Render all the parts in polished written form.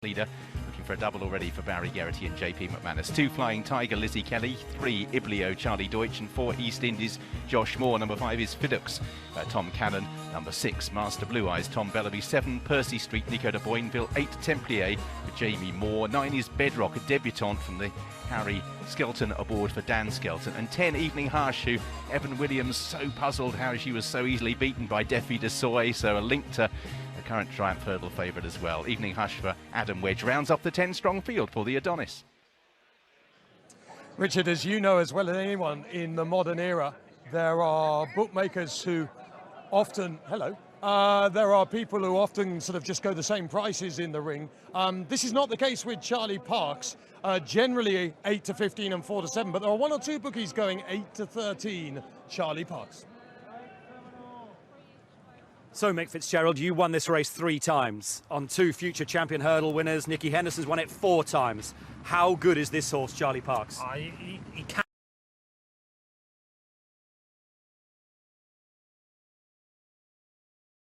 leader, looking for a double already for Barry Geraghty and JP McManus. 2 Flying Tiger, Lizzie Kelly. 3 Iblio, Charlie Deutsch. And 4 East Indies, Josh Moore. Number 5 is Fidux, Tom Cannon. Number 6 Master Blueyes, Tom Bellamy. 7 Percy Street, Nico de Boinville. 8 Templier for Jamie Moore. 9 is Bedrock, a debutant from the Harry Skelton aboard for Dan Skelton. And 10 Evening Hush, who Evan Williams so puzzled how she was so easily beaten by Defi de Soy, so a link to the current Triumph Hurdle favourite as well. Evening Hush for Adam Wedge rounds off the 10-strong field for the Adonis. Richard, as you know as well as anyone, in the modern era, there are bookmakers who often, there are people who often sort of just go the same prices in the ring. This is not the case with Charlie Parks. Generally 8 to 15 and 4 to 7, but there are 1 or 2 bookies going 8 to 13 Charlie Parks. So, Mick Fitzgerald, you won this race 3 times on 2 future champion hurdle winners. Nicky Henderson's won it 4 times. How good is this horse, Charlie Parks? He can't.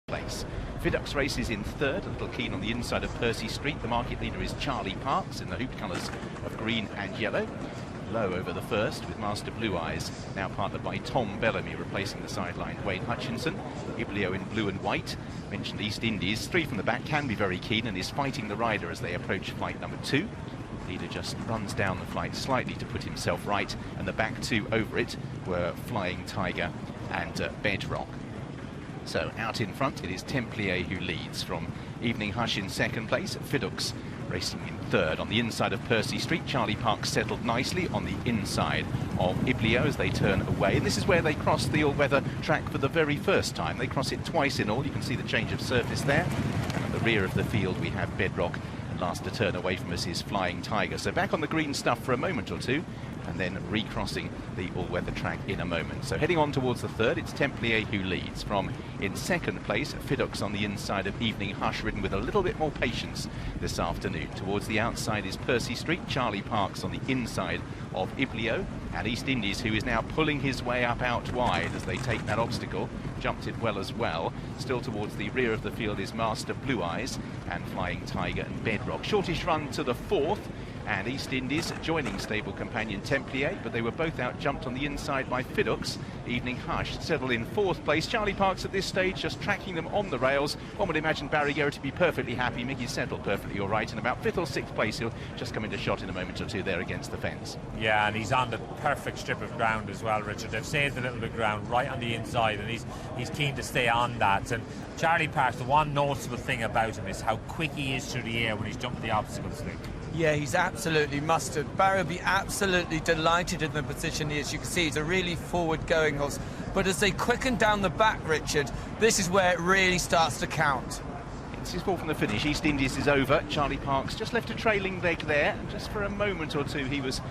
Place. Fidux races in 3rd, a little keen on the inside of Percy Street. The market leader is Charlie Parks in the hoop colours of green and yellow. Low over the 1st with Master Blueyes, now partnered by Tom Bellamy, replacing the sideline Wayne Hutchinson. Iblio in blue and white. Mentioned East Indies, 3 from the back, can be very keen and is fighting the rider as they approach flight number 2. Leader just runs down the flight slightly to put himself right, and the back 2 over it were Flying Tiger and Bedrock. So out in front it is Templier who leads, from Evening Hush in 2nd place, Fidux racing in 3rd. On the inside of Percy Street, Charlie Parks settled nicely on the inside of Iblio as they turn away. And this is where they cross the all-weather track for the very first time. They cross it twice in all. You can see the change of surface there. And at the rear of the field we have Bedrock. And last to turn away from us is Flying Tiger. So back on the green stuff for a moment or two, and then recrossing the all-weather track in a moment. So heading on towards the 3rd, it's Templier who leads. From in 2nd place, Fidux on the inside of Evening Hush, ridden with a little bit more patience this afternoon. Towards the outside is Percy Street, Charlie Parks on the inside of Iblio, and East Indies, who is now pulling his way up out wide as they take that obstacle. Jumped it well as well. Still towards the rear of the field is Master Blueyes and Flying Tiger and Bedrock. Shortish run to the 4th, and East Indies joining stable companion Templier, but they were both out jumped on the inside by Fidux. Evening Hush settled in 4th place. Charlie Parks at this stage just tracking them on the rails. One would imagine Barry Geraghty to be perfectly happy. Mickey's settled perfectly all right, and about 5th or 6th place. He'll just come into shot in a moment or two there against the fence. Yeah, and he's on the perfect strip of ground as well, Richard. They've saved a little bit of ground right on the inside, and he's keen to stay on that. And Charlie Parks, the one noticeable thing about him is how quick he is through the air when he's jumping the obstacles. Yeah, he's absolutely mustard. Barry will be absolutely delighted in the position he is. You can see he's a really forward-going horse. But as they quicken down the back, Richard, this is where it really starts to count. It's his ball from the finish. East Indies is over. Charlie Parks just left a trailing leg there. Just for a moment or two he was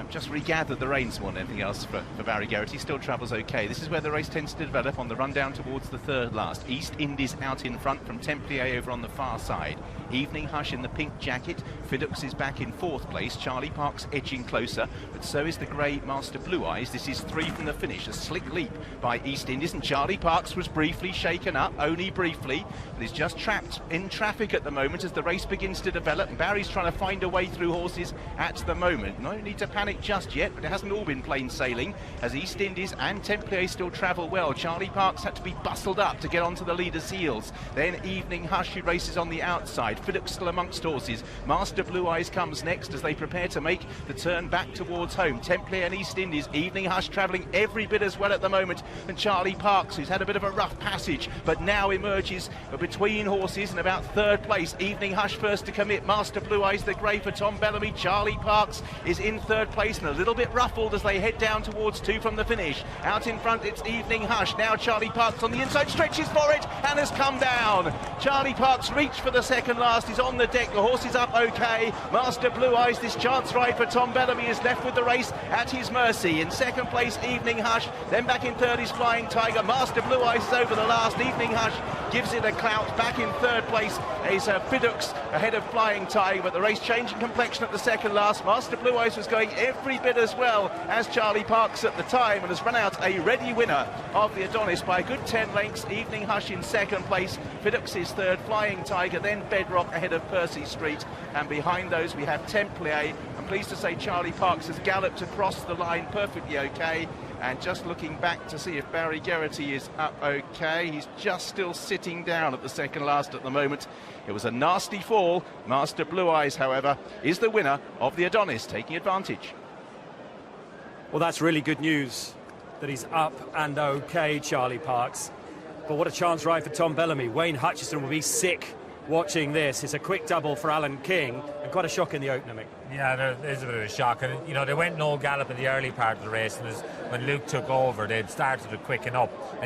just regathered the reins more than anything else for Barry Geraghty. Still travels okay. This is where the race tends to develop on the run down towards the 3rd last. East Indies out in front from Templier over on the far side. Evening Hush in the pink jacket. Fidux is back in 4th place. Charlie Parks edging closer, but so is the grey Master Blueyes. This is 3 from the finish. A slick leap by East Indies, and Charlie Parks was briefly shaken up, only briefly, but is just trapped in traffic at the moment as the race begins to develop. And Barry's trying to find a way through horses at the moment. No need to panic just yet, but it hasn't all been plain sailing as East Indies and Templier still travel well. Charlie Parks had to be bustled up to get onto the leader's heels. Then Evening Hush, who races on the outside. Fidux still amongst horses. Master Blueyes comes next as they prepare to make the turn back towards home. Templier and East Indies. Evening Hush travelling every bit as well at the moment, and Charlie Parks, who's had a bit of a rough passage, but now emerges between horses in about 3rd place. Evening Hush first to commit. Master Blueyes, the grey for Tom Bellamy. Charlie Parks is in 3rd place and a little bit ruffled as they head down towards 2 from the finish. Out in front it's Evening Hush. Now Charlie Parks on the inside, stretches for it and has come down. Charlie Parks reached for the 2nd last. He's on the deck. The horse is up okay. Master Blueyes, this chance ride for Tom Bellamy, is left with the race at his mercy. In 2nd place Evening Hush. Then back in 3rd is Flying Tiger. Master Blueyes is over the last. Evening Hush gives it a clout. Back in 3rd place is Fidux ahead of Flying Tiger, but the race changing complexion at the 2nd last. Master Blueyes was going every bit as well as Charlie Parks at the time and has run out a ready winner of the Adonis by a good 10 lengths. Evening Hush in 2nd place. Fidux is 3rd. Flying Tiger, then Bedrock. Rock ahead of Percy Street, and behind those we have Templier. I'm pleased to say Charlie Parks has galloped across the line perfectly okay, and just looking back to see if Barry Geraghty is up okay. He's just still sitting down at the second last at the moment. It was a nasty fall. Master Blueyes, however, is the winner of the Adonis, taking advantage. Well, that's really good news that he's up and okay, Charlie Parks. But what a chance ride for Tom Bellamy. Wayne Hutchison will be sick watching this. It's a quick double for Alan King, and quite a shock in the opener, Mick. Yeah, there is a bit of a shock. And, you know, they went no gallop in the early part of the race, and when Luke took over, they'd started to quicken up. And